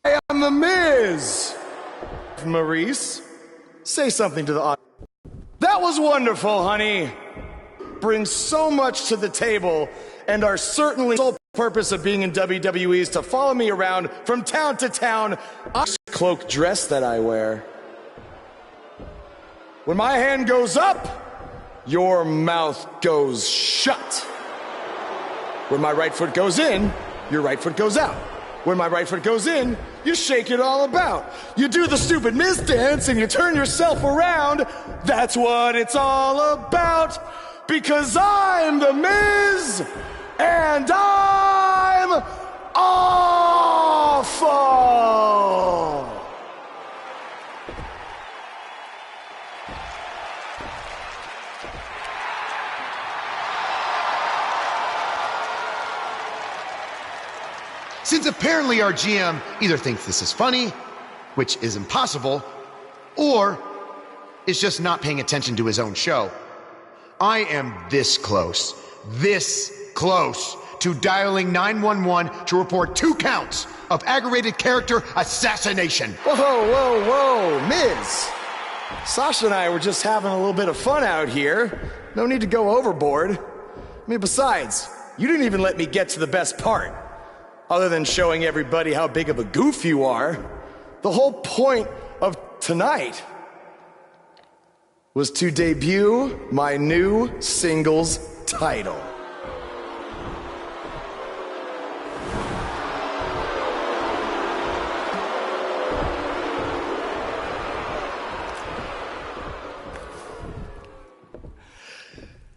I am the Miz. Maurice, say something to the audience. That was wonderful, honey. Brings so much to the table, and our certainly sole purpose of being in WWE is to follow me around from town to town. Cloak dress that I wear. When my hand goes up, your mouth goes shut. When my right foot goes in, your right foot goes out. When my right foot goes in, you shake it all about. You do the stupid Miz dance and you turn yourself around. That's what it's all about. Because I'm the Miz and I'm awful. Since apparently our GM either thinks this is funny, which is impossible, or is just not paying attention to his own show, I am this close to dialing 911 to report 2 counts of aggravated character assassination. Whoa, Miz. Sasha and I were just having a little bit of fun out here. No need to go overboard. I mean, besides, you didn't even let me get to the best part. Other than showing everybody how big of a goof you are, the whole point of tonight was to debut my new singles title.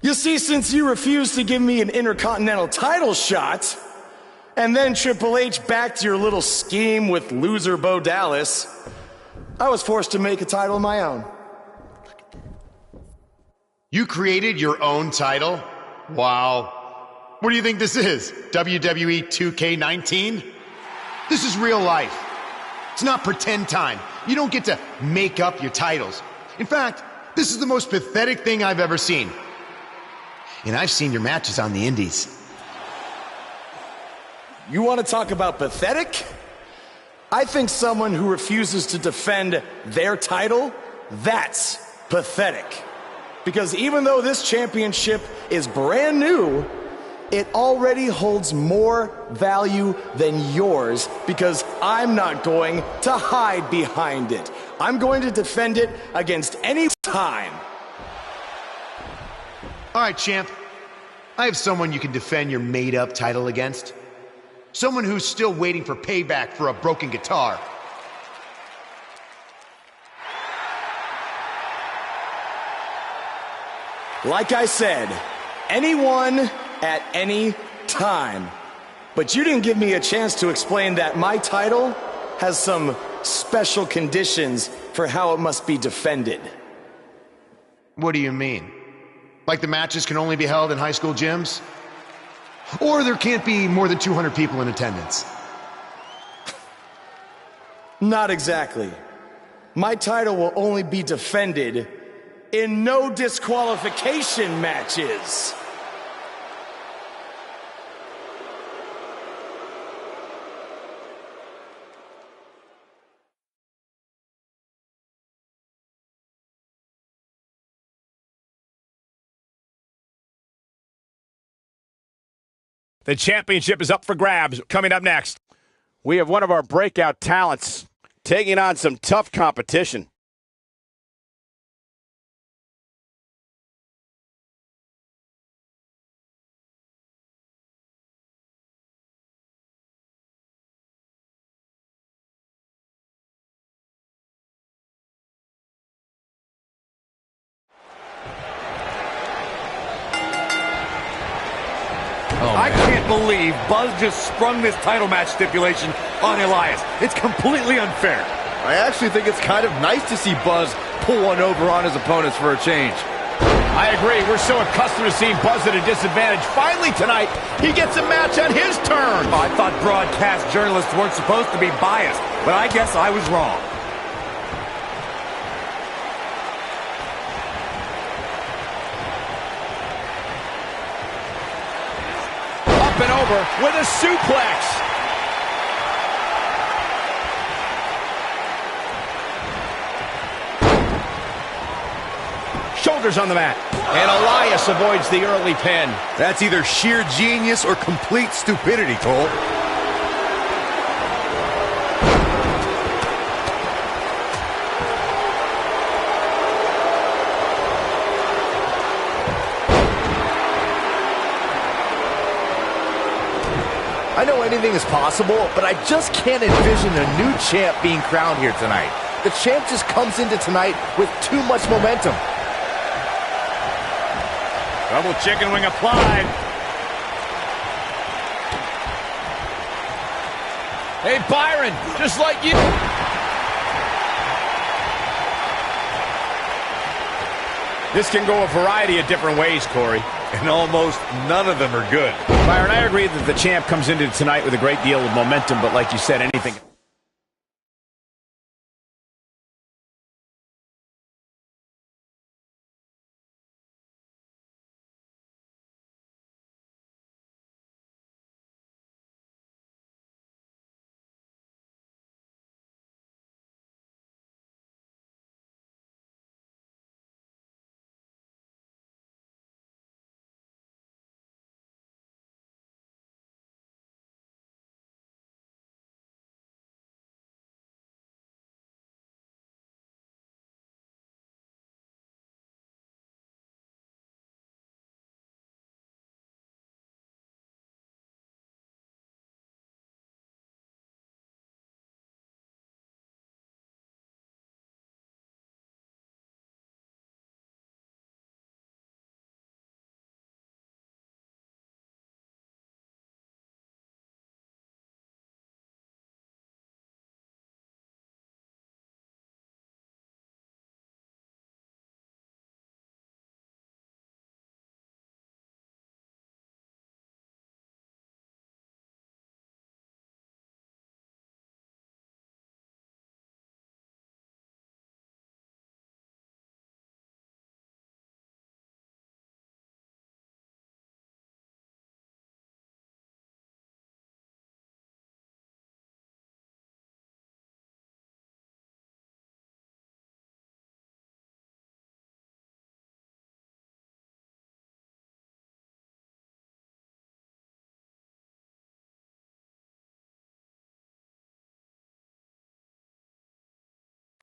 You see, since you refused to give me an Intercontinental title shot, and then Triple H backed your little scheme with loser Bo Dallas, I was forced to make a title of my own. You created your own title? Wow. What do you think this is? WWE 2K19? This is real life. It's not pretend time. You don't get to make up your titles. In fact, this is the most pathetic thing I've ever seen. And I've seen your matches on the indies. You want to talk about pathetic? I think someone who refuses to defend their title, that's pathetic. Because even though this championship is brand new, it already holds more value than yours because I'm not going to hide behind it. I'm going to defend it against any time. All right, champ. I have someone you can defend your made-up title against. Someone who's still waiting for payback for a broken guitar. Like I said, anyone at any time. But you didn't give me a chance to explain that my title has some special conditions for how it must be defended. What do you mean? Like the matches can only be held in high school gyms? Or there can't be more than 200 people in attendance? Not exactly. My title will only be defended in no disqualification matches. The championship is up for grabs. Coming up next, we have one of our breakout talents taking on some tough competition. I can't believe Buzz just sprung this title match stipulation on Elias. It's completely unfair. I actually think it's kind of nice to see Buzz pull one over on his opponents for a change. I agree. We're so accustomed to seeing Buzz at a disadvantage. Finally tonight, he gets a match on his terms. Oh, I thought broadcast journalists weren't supposed to be biased, but I guess I was wrong. Up and over with a suplex. shoulders on the mat. And Elias avoids the early pin. That's either sheer genius or complete stupidity, Cole. I know anything is possible, but I just can't envision a new champ being crowned here tonight. The champ just comes into tonight with too much momentum. Double chicken wing applied. Hey, Byron, just like you. This can go a variety of different ways, Corey. And almost none of them are good. Byron, I agree that the champ comes into tonight with a great deal of momentum, but like you said, anything...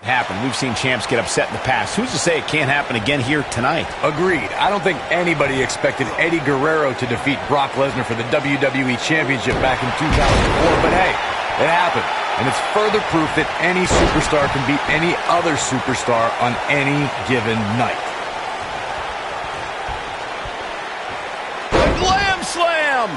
happen. We've seen champs get upset in the past. Who's to say it can't happen again here tonight? Agreed. I don't think anybody expected Eddie Guerrero to defeat Brock Lesnar for the WWE Championship back in 2004, but hey, it happened. And it's further proof that any superstar can beat any other superstar on any given night. The Glam Slam!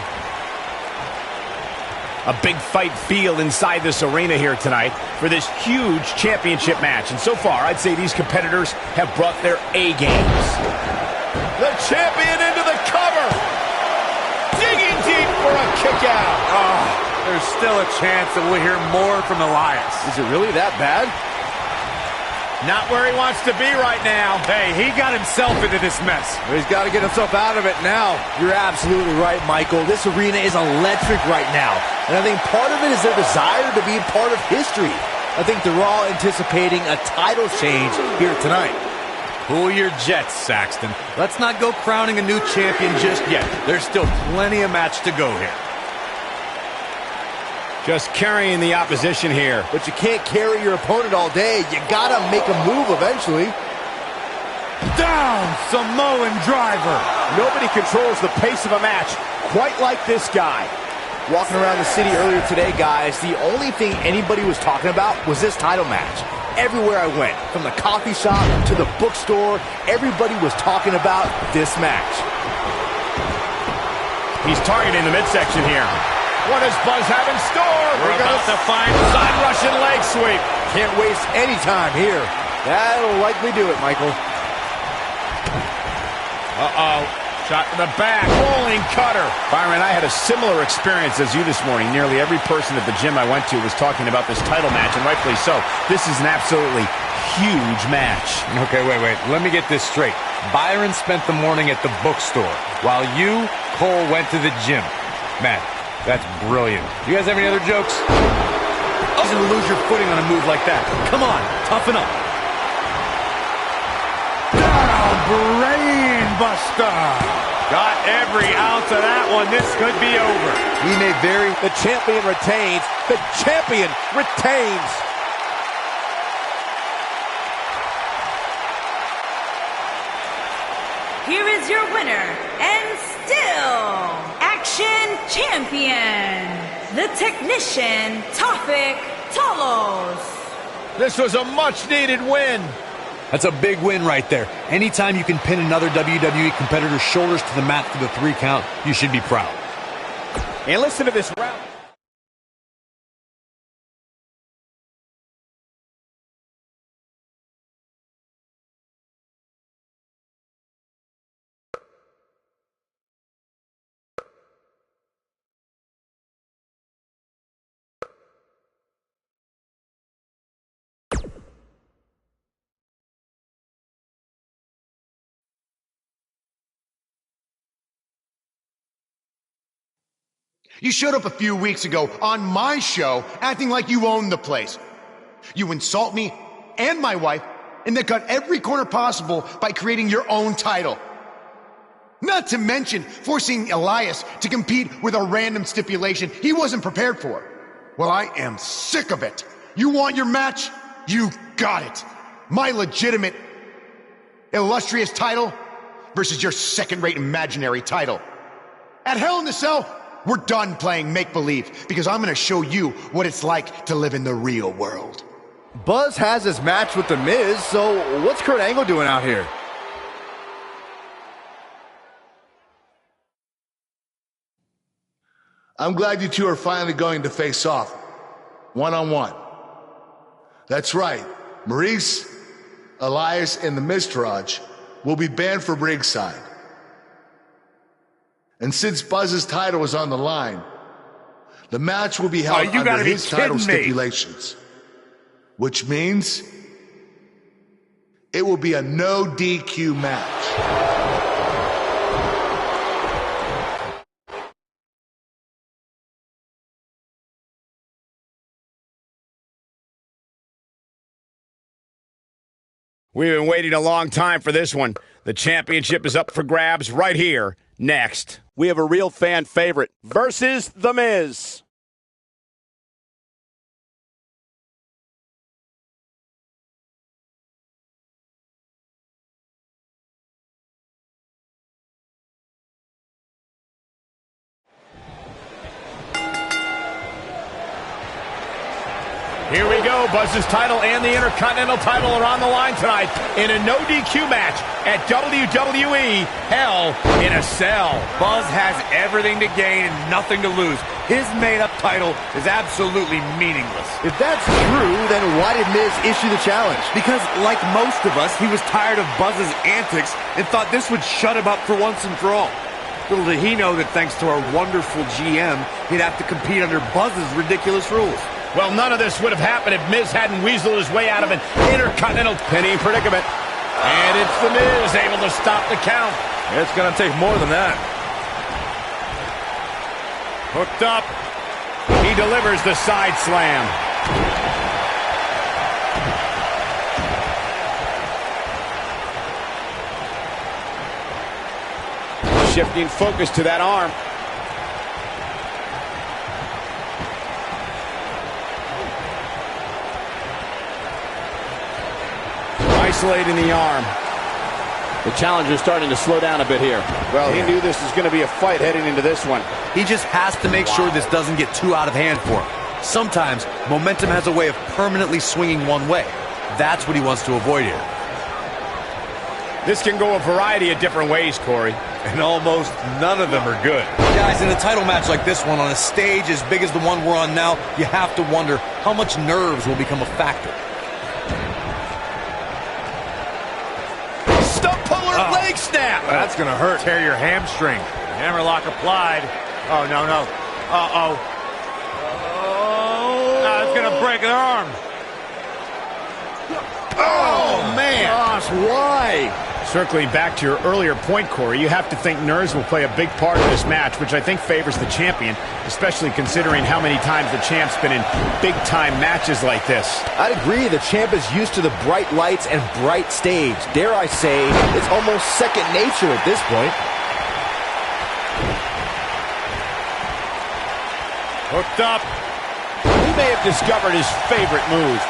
A big fight feel inside this arena here tonight for this huge championship match. And so far, I'd say these competitors have brought their A games. The champion into the cover. Digging deep for a kick out. Oh, there's still a chance that we'll hear more from Elias. Is it really that bad? Not where he wants to be right now. Hey, he got himself into this mess. He's got to get himself out of it now. You're absolutely right, Michael. This arena is electric right now. And I think part of it is their desire to be part of history. I think they're all anticipating a title change here tonight. Cool your jets, Saxton. Let's not go crowning a new champion just yet. There's still plenty of match to go here. Just carrying the opposition here. But you can't carry your opponent all day. You gotta make a move eventually. Down, Samoan driver. Nobody controls the pace of a match quite like this guy. Walking around the city earlier today, guys, the only thing anybody was talking about was this title match. Everywhere I went, from the coffee shop to the bookstore, everybody was talking about this match. He's targeting the midsection here. What does Buzz have in store? We're about to find side Russian leg sweep. Can't waste any time here. That'll likely do it, Michael. Uh-oh. Shot to the back. Rolling cutter. Byron, I had a similar experience as you this morning. Nearly every person at the gym I went to was talking about this title match, and rightfully so. This is an absolutely huge match. Okay, wait. Let me get this straight. Byron spent the morning at the bookstore, while you, Cole, went to the gym. Man, that's brilliant. You guys have any other jokes? Easy to lose your footing on a move like that. Come on, toughen up. Down brain buster. Got every ounce of that one. This could be over. The champion retains. The champion retains. Here is your winner, and still Action Champion, the Technician, Tofik Tolos. This was a much-needed win. That's a big win right there. Anytime you can pin another WWE competitor's shoulders to the mat for the 3 count, you should be proud. And listen to this round. You showed up a few weeks ago on my show acting like you owned the place. You insult me and my wife and then cut every corner possible by creating your own title. Not to mention forcing Elias to compete with a random stipulation he wasn't prepared for. Well, I am sick of it. You want your match? You got it. My legitimate, illustrious title versus your second-rate imaginary title. At Hell in the Cell, we're done playing make-believe because I'm going to show you what it's like to live in the real world. Buzz has his match with The Miz, so what's Kurt Angle doing out here? I'm glad you two are finally going to face off, one-on-one. That's right, Maurice, Elias, and the Miztourage will be banned from ringside. And since Buzz's title is on the line, the match will be held under his title stipulations. Which means it will be a no DQ match. We've been waiting a long time for this one. The championship is up for grabs right here, next. We have a real fan favorite versus The Miz. Here we go. Buzz's title and the Intercontinental title are on the line tonight in a no DQ match at WWE Hell in a Cell. Buzz has everything to gain and nothing to lose. His made-up title is absolutely meaningless. If that's true, then why did Miz issue the challenge? Because, like most of us, he was tired of Buzz's antics and thought this would shut him up for once and for all. Little did he know that thanks to our wonderful GM, he'd have to compete under Buzz's ridiculous rules. Well, none of this would have happened if Miz hadn't weaseled his way out of an Intercontinental pinning predicament. And it's The Miz able to stop the count. It's going to take more than that. Hooked up. He delivers the side slam. Shifting focus to that arm. Isolating the arm. The challenger's starting to slow down a bit here. Well, he knew this was going to be a fight heading into this one. He just has to make sure this doesn't get too out of hand for him. Sometimes, momentum has a way of permanently swinging one way. That's what he wants to avoid here. This can go a variety of different ways, Corey. And almost none of them are good. Guys, in a title match like this one, on a stage as big as the one we're on now, you have to wonder how much nerves will become a factor. Leg snap. That's going to hurt. Tear your hamstring. Hammerlock applied. Oh, no, no. Uh-oh. It's going to break an arm. Oh, man. Gosh, why? Circling back to your earlier point, Corey, you have to think nerves will play a big part of this match, which I think favors the champion, especially considering how many times the champ's been in big-time matches like this. I'd agree. The champ is used to the bright lights and bright stage. Dare I say, it's almost second nature at this point. Hooked up. He may have discovered his favorite move.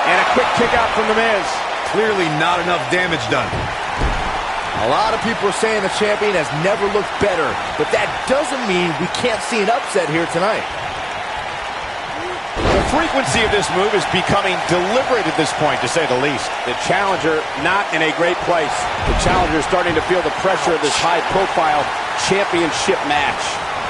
And a quick kick out from The Miz. Clearly not enough damage done. A lot of people are saying the champion has never looked better, but that doesn't mean we can't see an upset here tonight. The frequency of this move is becoming deliberate at this point, to say the least. The challenger not in a great place. The challenger is starting to feel the pressure of this high-profile championship match.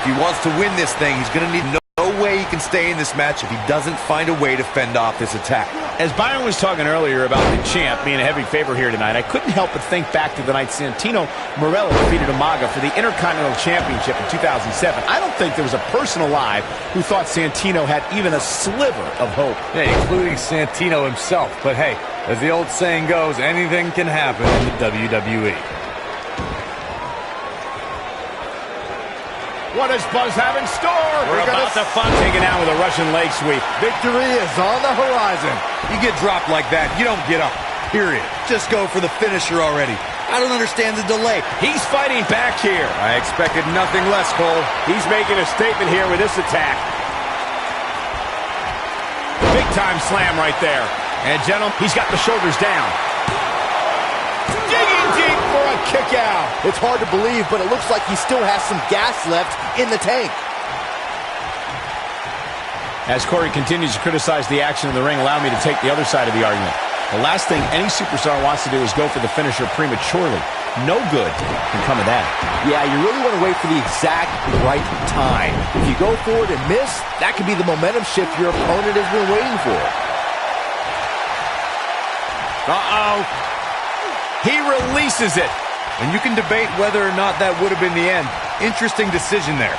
If he wants to win this thing, he's going to need no way he can stay in this match if he doesn't find a way to fend off this attack. As Byron was talking earlier about the champ being a heavy favorite here tonight, I couldn't help but think back to the night Santino Marella defeated Umaga for the Intercontinental Championship in 2007. I don't think there was a person alive who thought Santino had even a sliver of hope. Yeah, including Santino himself. But hey, as the old saying goes, anything can happen in the WWE. What does Buzz have in store? We're about to fun. Taken out with a Russian leg sweep. Victory is on the horizon. You get dropped like that, you don't get up, period. Just go for the finisher already. I don't understand the delay. He's fighting back here. I expected nothing less, Cole. He's making a statement here with this attack. Big time slam right there. And gentlemen, he's got the shoulders down. Digging deep for a kick out. It's hard to believe, but it looks like he still has some gas left in the tank. As Corey continues to criticize the action in the ring, allow me to take the other side of the argument. The last thing any superstar wants to do is go for the finisher prematurely. No good can come of that. Yeah, you really want to wait for the exact right time. If you go for it and miss, that could be the momentum shift your opponent has been waiting for. Uh-oh. He releases it. And you can debate whether or not that would have been the end. Interesting decision there.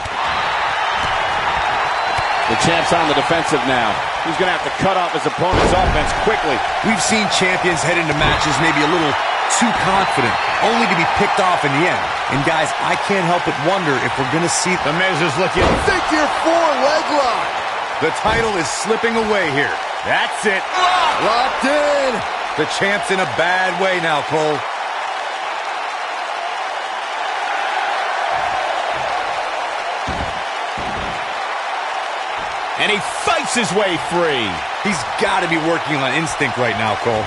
The champ's on the defensive now. He's going to have to cut off his opponent's offense quickly. We've seen champions head into matches maybe a little too confident, only to be picked off in the end. And guys, I can't help but wonder if we're going to see... The Miz is looking... Figure 4 leg lock. The title is slipping away here. That's it. Locked in. The champ's in a bad way now, Cole. And he fights his way free. He's got to be working on instinct right now, Cole.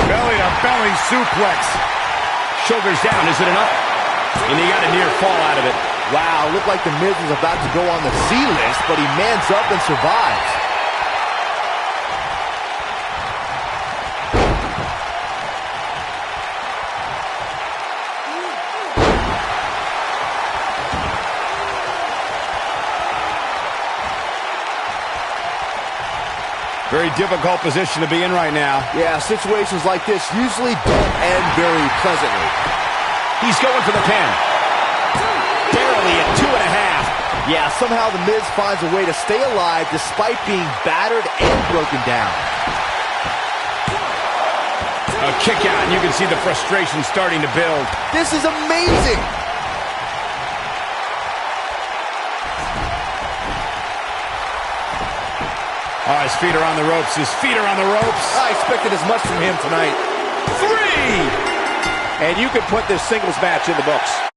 Belly-to-belly suplex. Shoulders down, is it enough? And he got a near fall out of it. Wow, looked like The Miz was about to go on the C list, but he mans up and survives. Very difficult position to be in right now. Yeah, situations like this usually don't end very pleasantly. He's going for the pin. Barely at 2.5. Yeah, somehow The Miz finds a way to stay alive despite being battered and broken down. A kick out, and you can see the frustration starting to build. This is amazing. Oh, his feet are on the ropes. His feet are on the ropes. I expected as much from him tonight. 3! And you can put this singles match in the books.